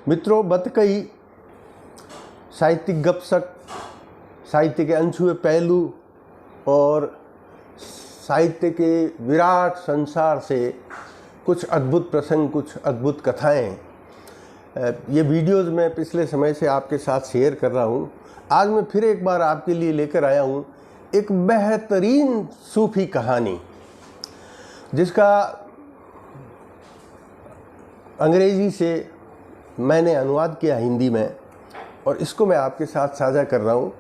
मित्रों, बत कही साहित्यिक गपशप, साहित्य के अनछुए पहलू और साहित्य के विराट संसार से कुछ अद्भुत प्रसंग, कुछ अद्भुत कथाएं, ये वीडियोज़ मैं पिछले समय से आपके साथ शेयर कर रहा हूँ। आज मैं फिर एक बार आपके लिए लेकर आया हूँ एक बेहतरीन सूफी कहानी, जिसका अंग्रेज़ी से मैंने अनुवाद किया हिंदी में, और इसको मैं आपके साथ साझा कर रहा हूँ।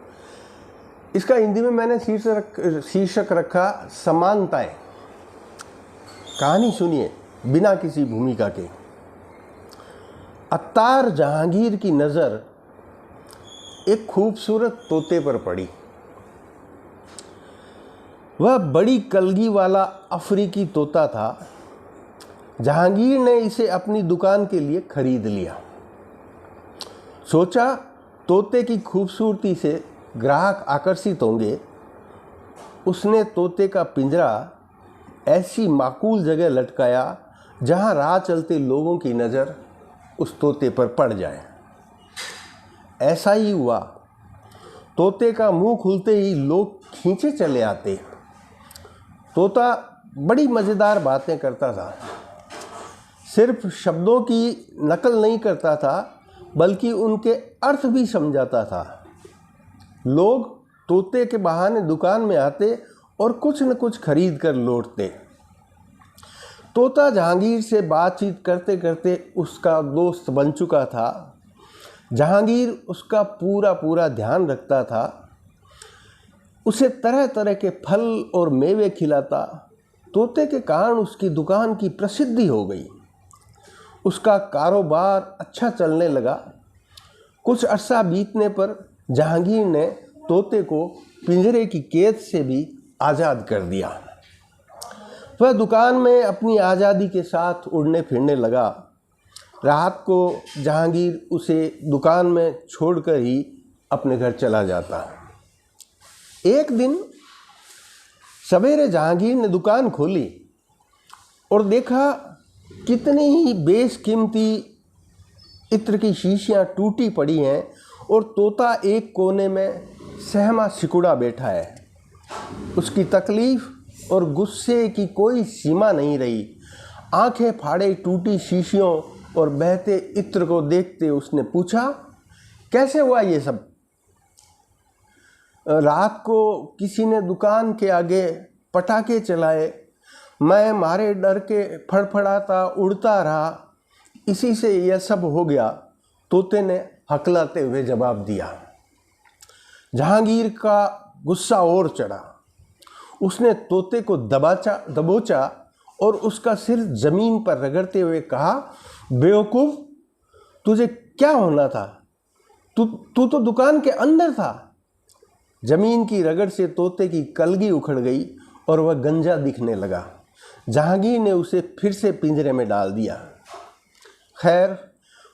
इसका हिंदी में मैंने शीर्षक रखा समानताएं। कहानी सुनिए बिना किसी भूमिका के। अत्तार जहांगीर की नज़र एक खूबसूरत तोते पर पड़ी। वह बड़ी कलगी वाला अफ्रीकी तोता था। जहांगीर ने इसे अपनी दुकान के लिए खरीद लिया। सोचा तोते की खूबसूरती से ग्राहक आकर्षित होंगे। उसने तोते का पिंजरा ऐसी माकूल जगह लटकाया जहां राह चलते लोगों की नज़र उस तोते पर पड़ जाए। ऐसा ही हुआ। तोते का मुंह खुलते ही लोग खींचे चले आते। तोता बड़ी मज़ेदार बातें करता था। सिर्फ शब्दों की नकल नहीं करता था, बल्कि उनके अर्थ भी समझाता था। लोग तोते के बहाने दुकान में आते और कुछ न कुछ खरीद कर लौटते। तोता जहांगीर से बातचीत करते करते उसका दोस्त बन चुका था। जहांगीर उसका पूरा ध्यान रखता था। उसे तरह तरह के फल और मेवे खिलाता। तोते के कारण उसकी दुकान की प्रसिद्धि हो गई। उसका कारोबार अच्छा चलने लगा। कुछ अरसा बीतने पर जहांगीर ने तोते को पिंजरे की कैद से भी आज़ाद कर दिया। वह दुकान में अपनी आज़ादी के साथ उड़ने फिरने लगा। रात को जहांगीर उसे दुकान में छोड़कर ही अपने घर चला जाता। एक दिन सवेरे जहांगीर ने दुकान खोली और देखा कितनी ही बेशकीमती इत्र की शीशियाँ टूटी पड़ी हैं और तोता एक कोने में सहमा सिकुड़ा बैठा है। उसकी तकलीफ़ और गुस्से की कोई सीमा नहीं रही। आंखें फाड़े टूटी शीशियों और बहते इत्र को देखते उसने पूछा, कैसे हुआ ये सब? रात को किसी ने दुकान के आगे पटाखे चलाए। मैं मारे डर के फड़फड़ाता उड़ता रहा। इसी से यह सब हो गया, तोते ने हकलाते हुए जवाब दिया। जहांगीर का गुस्सा और चढ़ा। उसने तोते को दबोचा और उसका सिर जमीन पर रगड़ते हुए कहा, बेवकूफ़, तुझे क्या होना था? तू तो दुकान के अंदर था। जमीन की रगड़ से तोते की कलगी उखड़ गई और वह गंजा दिखने लगा। जहांगीर ने उसे फिर से पिंजरे में डाल दिया। खैर,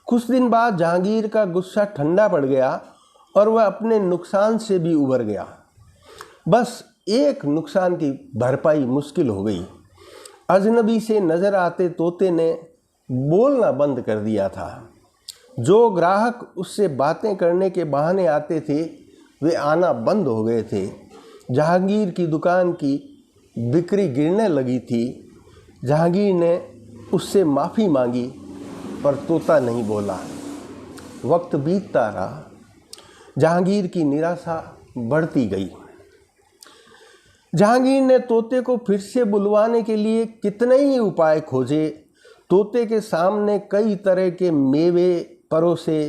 कुछ दिन बाद जहांगीर का गुस्सा ठंडा पड़ गया और वह अपने नुकसान से भी उबर गया। बस एक नुकसान की भरपाई मुश्किल हो गई। अजनबी से नज़र आते तोते ने बोलना बंद कर दिया था। जो ग्राहक उससे बातें करने के बहाने आते थे, वे आना बंद हो गए थे। जहांगीर की दुकान की बिक्री गिरने लगी थी। जहांगीर ने उससे माफ़ी मांगी, पर तोता नहीं बोला। वक्त बीतता रहा। जहांगीर की निराशा बढ़ती गई। जहांगीर ने तोते को फिर से बुलवाने के लिए कितने ही उपाय खोजे। तोते के सामने कई तरह के मेवे परोसे,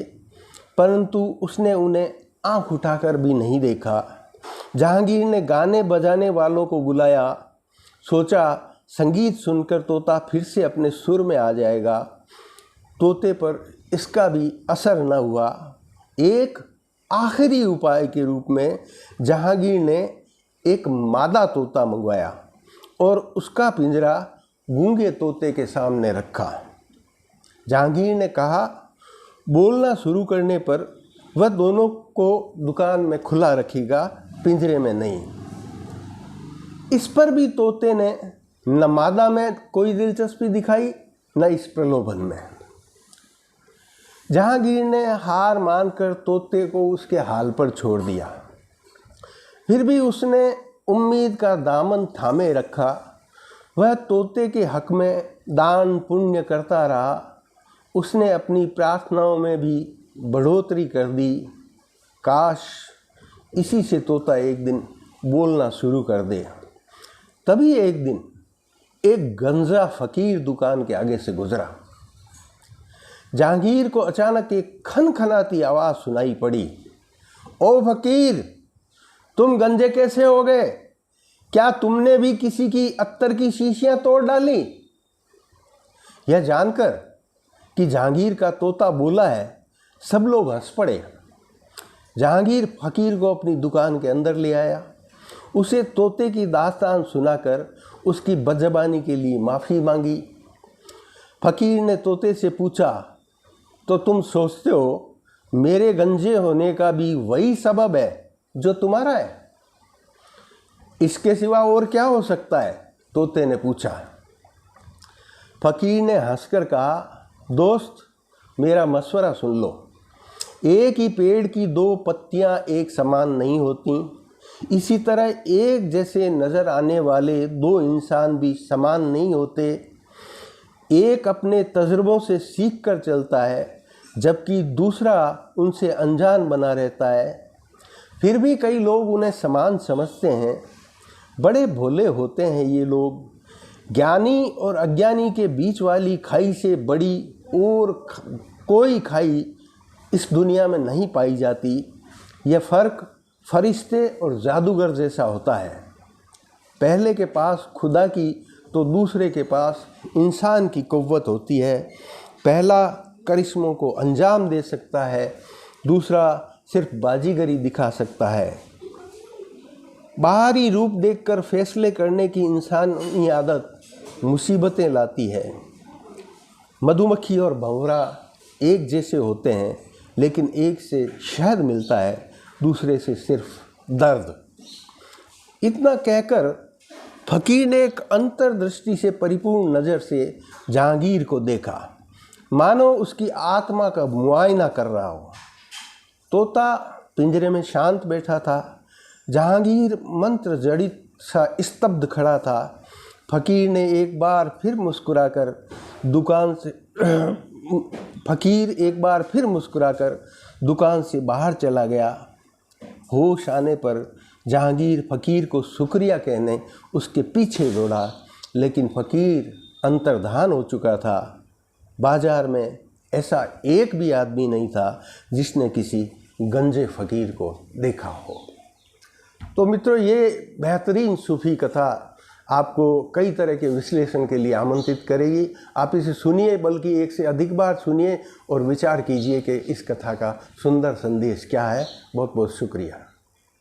परंतु उसने उन्हें आंख उठाकर भी नहीं देखा। जहांगीर ने गाने बजाने वालों को बुलाया। सोचा संगीत सुनकर तोता फिर से अपने सुर में आ जाएगा। तोते पर इसका भी असर न हुआ। एक आखिरी उपाय के रूप में जहांगीर ने एक मादा तोता मंगवाया और उसका पिंजरा गूंगे तोते के सामने रखा। जहांगीर ने कहा, बोलना शुरू करने पर वह दोनों को दुकान में खुला रखेगा, पिंजरे में नहीं। इस पर भी तोते ने न मादा में कोई दिलचस्पी दिखाई, न इस प्रलोभन में। जहांगीर ने हार मानकर तोते को उसके हाल पर छोड़ दिया। फिर भी उसने उम्मीद का दामन थामे रखा। वह तोते के हक में दान पुण्य करता रहा। उसने अपनी प्रार्थनाओं में भी बढ़ोतरी कर दी। काश इसी से तोता एक दिन बोलना शुरू कर दे। तभी एक दिन एक गंजा फकीर दुकान के आगे से गुजरा। जहांगीर को अचानक एक खनखनाती आवाज़ सुनाई पड़ी। ओ फकीर, तुम गंजे कैसे हो गए? क्या तुमने भी किसी की अत्तर की शीशियां तोड़ डाली? यह जानकर कि जहांगीर का तोता बोला है, सब लोग हंस पड़े। जहांगीर फकीर को अपनी दुकान के अंदर ले आया। उसे तोते की दास्तान सुनाकर उसकी बदज़बानी के लिए माफ़ी मांगी। फकीर ने तोते से पूछा, तो तुम सोचते हो मेरे गंजे होने का भी वही सबब है जो तुम्हारा है? इसके सिवा और क्या हो सकता है? तोते ने पूछा। फकीर ने हंसकर कहा, दोस्त, मेरा मशवरा सुन लो। एक ही पेड़ की दो पत्तियां एक समान नहीं होती। इसी तरह एक जैसे नज़र आने वाले दो इंसान भी समान नहीं होते। एक अपने तजुर्बों से सीख कर चलता है, जबकि दूसरा उनसे अनजान बना रहता है। फिर भी कई लोग उन्हें समान समझते हैं। बड़े भोले होते हैं ये लोग। ज्ञानी और अज्ञानी के बीच वाली खाई से बड़ी और कोई खाई इस दुनिया में नहीं पाई जाती। यह फ़र्क फरिश्ते और जादूगर जैसा होता है। पहले के पास खुदा की तो दूसरे के पास इंसान की कुव्वत होती है। पहला करिश्मों को अंजाम दे सकता है, दूसरा सिर्फ बाजीगरी दिखा सकता है। बाहरी रूप देखकर फैसले करने की इंसानी आदत मुसीबतें लाती है। मधुमक्खी और भंवरा एक जैसे होते हैं, लेकिन एक से शहद मिलता है, दूसरे से सिर्फ दर्द। इतना कहकर फकीर ने एक अंतर्दृष्टि से परिपूर्ण नज़र से जहांगीर को देखा, मानो उसकी आत्मा का मुआयना कर रहा हो। तोता पिंजरे में शांत बैठा था। जहांगीर मंत्र जड़ित सा स्तब्ध खड़ा था। फकीर एक बार फिर मुस्कुराकर दुकान से बाहर चला गया। होश आने पर जहांगीर फकीर को शुक्रिया कहने उसके पीछे दौड़ा, लेकिन फकीर अंतर्धान हो चुका था। बाजार में ऐसा एक भी आदमी नहीं था जिसने किसी गंजे फकीर को देखा हो। तो मित्रों, ये बेहतरीन सूफी कथा आपको कई तरह के विश्लेषण के लिए आमंत्रित करेगी। आप इसे सुनिए, बल्कि एक से अधिक बार सुनिए और विचार कीजिए कि इस कथा का सुंदर संदेश क्या है। बहुत बहुत शुक्रिया।